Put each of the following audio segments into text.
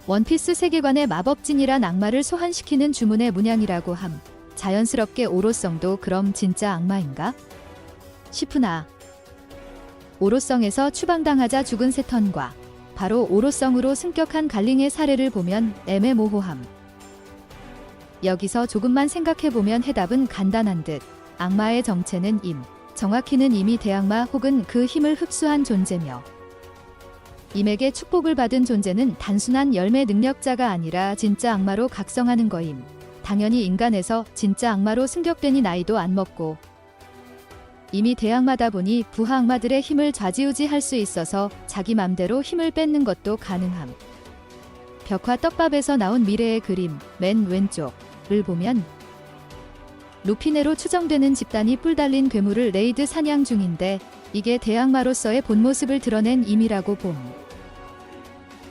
원피스 세계관의 마법진이란 악마를 소환시키는 주문의 문양이라고 함. 자연스럽게 오로성도 그럼 진짜 악마인가? 싶으나 오로성에서 추방당하자 죽은 세턴과 바로 오로성으로 승격한 갈링의 사례를 보면 애매모호함. 여기서 조금만 생각해보면 해답은 간단한 듯. 악마의 정체는 정확히는 이미 대악마 혹은 그 힘을 흡수한 존재며 임에게 축복을 받은 존재는 단순한 열매 능력자가 아니라 진짜 악마로 각성하는 거임. 당연히 인간에서 진짜 악마로 승격되니 나이도 안 먹고 이미 대악마다 보니 부하 악마들의 힘을 좌지우지할 수 있어서 자기 맘대로 힘을 뺏는 것도 가능함. 벽화 떡밥에서 나온 미래의 그림 맨 왼쪽을 보면 루피네로 추정되는 집단이 뿔 달린 괴물을 레이드 사냥 중인데 이게 대악마로서의 본모습을 드러낸 임이라고 봄.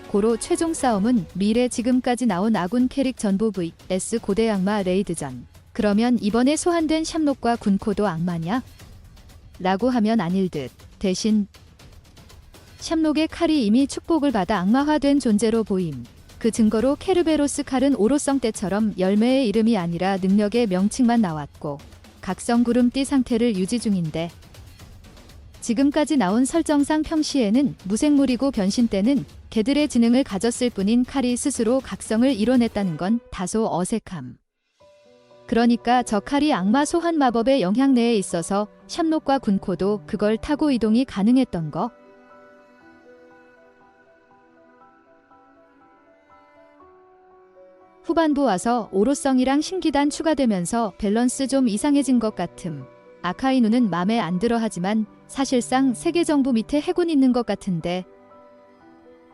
고로 최종 싸움은 미래 지금까지 나온 아군 캐릭 전부 vs 고대 악마 레이드전. 그러면 이번에 소환된 샴록과 군코도 악마냐? 라고 하면 아닐 듯. 대신 샴록의 칼이 이미 축복을 받아 악마화된 존재로 보임. 그 증거로 케르베로스 칼은 오로성 때처럼 열매의 이름이 아니라 능력의 명칭만 나왔고 각성 구름띠 상태를 유지 중인데 지금까지 나온 설정상 평시에는 무생물이고 변신 때는 개들의 지능을 가졌을 뿐인 칼이 스스로 각성을 이뤄냈다는 건 다소 어색함. 그러니까 저 칼이 악마 소환 마법의 영향 내에 있어서 샴록과 군코도 그걸 타고 이동이 가능했던 거? 후반부 와서 오로성이랑 신기단 추가되면서 밸런스 좀 이상해진 것 같음. 아카이누는 맘에 안 들어 하지만 사실상 세계정부 밑에 해군 있는 것 같은데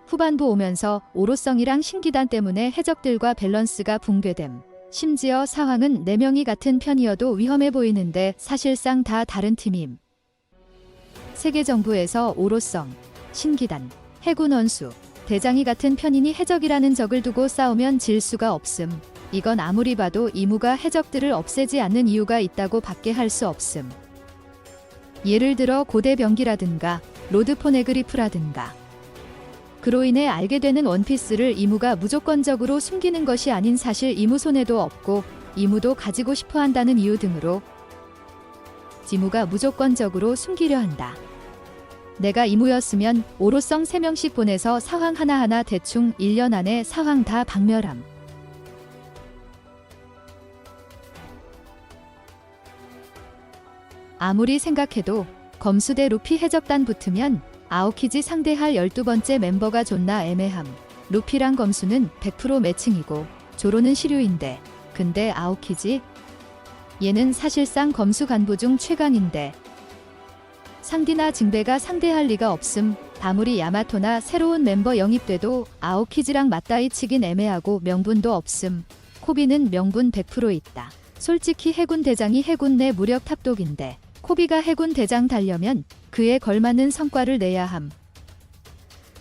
후반부 오면서 오로성이랑 신기단 때문에 해적들과 밸런스가 붕괴됨. 심지어 상황은 4명이 같은 편이어도 위험해 보이는데 사실상 다 다른 팀임. 세계정부에서 오로성, 신기단, 해군 원수, 대장이 같은 편이니 해적이라는 적을 두고 싸우면 질 수가 없음. 이건 아무리 봐도 이무가 해적들을 없애지 않는 이유가 있다고 밖에 할 수 없음. 예를 들어 고대 병기라든가 로드 포네그리프라든가. 그로 인해 알게 되는 원피스를 이무가 무조건적으로 숨기는 것이 아닌 사실 이무 손에도 없고 이무도 가지고 싶어 한다는 이유 등으로 이무가 무조건적으로 숨기려 한다. 내가 이무였으면 오로성 3명씩 보내서 사황 하나하나 대충 1년 안에 사황 다 박멸함. 아무리 생각해도 검수대 루피 해적단 붙으면 아오키지 상대할 12번째 멤버가 존나 애매함. 루피랑 검수는 100% 매칭이고 조로는 시류인데 근데 아오키지? 얘는 사실상 검수 간부 중 최강인데 상디나 징베가 상대할 리가 없음. 아무리 야마토나 새로운 멤버 영입돼도 아오키지랑 맞다이 치긴 애매하고 명분도 없음. 코비는 명분 100% 있다. 솔직히 해군 대장이 해군 내 무력 탑독인데 코비가 해군 대장 달려면 그에 걸맞는 성과를 내야 함.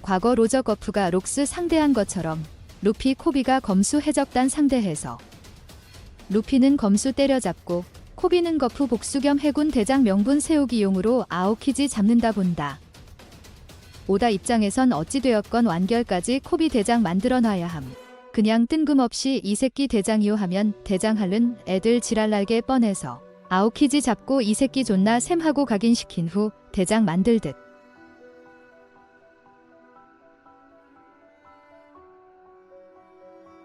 과거 로저 거프가 록스 상대한 것처럼 루피 코비가 검수 해적단 상대해서 루피는 검수 때려잡고 코비는 거프 복수 겸 해군 대장 명분 세우기용으로 아오키지 잡는다 본다. 오다 입장에선 어찌되었건 완결까지 코비 대장 만들어놔야 함. 그냥 뜬금없이 이 새끼 대장이요 하면 대장 할른 애들 지랄날게 뻔해서 아오키지 잡고 이 새끼 존나 셈하고 각인시킨 후 대장 만들듯.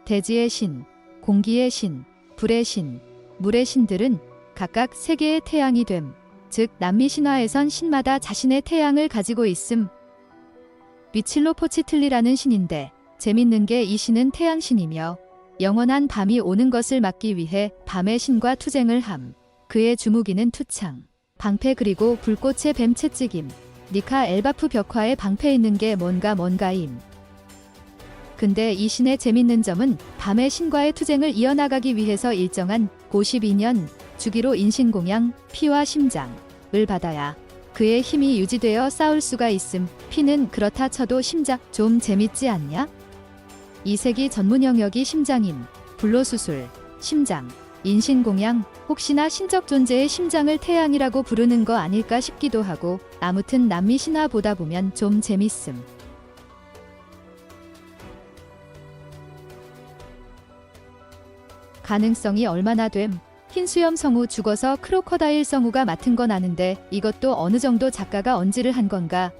대지의 신, 공기의 신, 불의 신, 물의 신들은 각각 세 개의 태양이 됨. 즉 남미 신화에선 신마다 자신의 태양을 가지고 있음. 위칠로포치틀리라는 신인데 재밌는 게 이 신은 태양신이며 영원한 밤이 오는 것을 막기 위해 밤의 신과 투쟁을 함. 그의 주무기는 투창, 방패 그리고 불꽃의 뱀 채찍임. 니카 엘바프 벽화에 방패 있는 게 뭔가임. 근데 이 신의 재밌는 점은 밤의 신과의 투쟁을 이어나가기 위해서 일정한 52년 주기로 인신공양, 피와 심장을 받아야 그의 힘이 유지되어 싸울 수가 있음. 피는 그렇다 쳐도 심장 좀 재밌지 않냐? 이 색이 전문 영역이 심장임. 불로수술, 심장, 인신공양, 혹시나 신적 존재의 심장을 태양이라고 부르는 거 아닐까 싶기도 하고 아무튼 남미 신화 보다 보면 좀 재밌음. 가능성이 얼마나 됨? 흰수염 성우 죽어서 크로커다일 성우가 맡은 건 아는데 이것도 어느 정도 작가가 언지를 한 건가?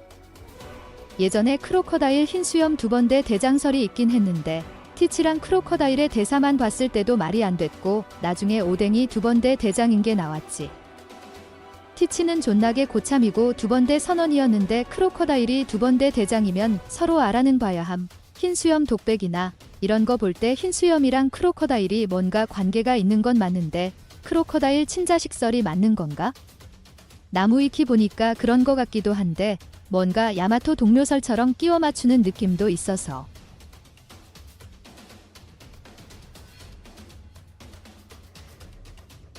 예전에 크로커다일 흰수염 2번대 대장설이 있긴 했는데 티치랑 크로커다일의 대사만 봤을 때도 말이 안 됐고 나중에 오뎅이 2번대 대장인 게 나왔지. 티치는 존나게 고참이고 2번대 선원이었는데 크로커다일이 2번대 대장이면 서로 알아는 봐야 함. 흰수염 독백이나 이런 거 볼 때 흰수염이랑 크로커다일이 뭔가 관계가 있는 건 맞는데 크로커다일 친자식설이 맞는 건가? 나무위키 보니까 그런 거 같기도 한데 뭔가 야마토 동료설처럼 끼워 맞추는 느낌도 있어서.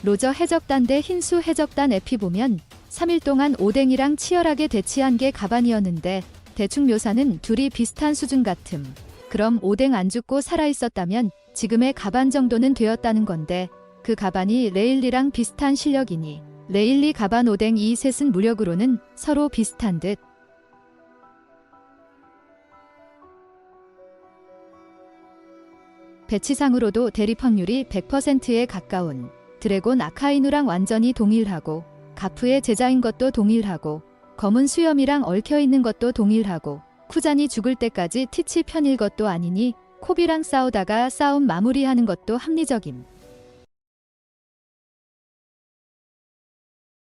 로저 해적단 대 흰수 해적단 에피 보면 3일 동안 오뎅이랑 치열하게 대치한 게 가반이었는데 대충 묘사는 둘이 비슷한 수준 같음. 그럼 오뎅 안 죽고 살아있었다면 지금의 가반 정도는 되었다는 건데 그 가반이 레일리랑 비슷한 실력이니 레일리 가반 오뎅 이 셋은 무력으로는 서로 비슷한 듯. 배치상으로도 대립 확률이 100%에 가까운 드래곤 아카이누랑 완전히 동일하고 가프의 제자인 것도 동일하고 검은 수염이랑 얽혀있는 것도 동일하고 쿠잔이 죽을 때까지 티치 편일 것도 아니니 코비랑 싸우다가 싸움 마무리하는 것도 합리적임.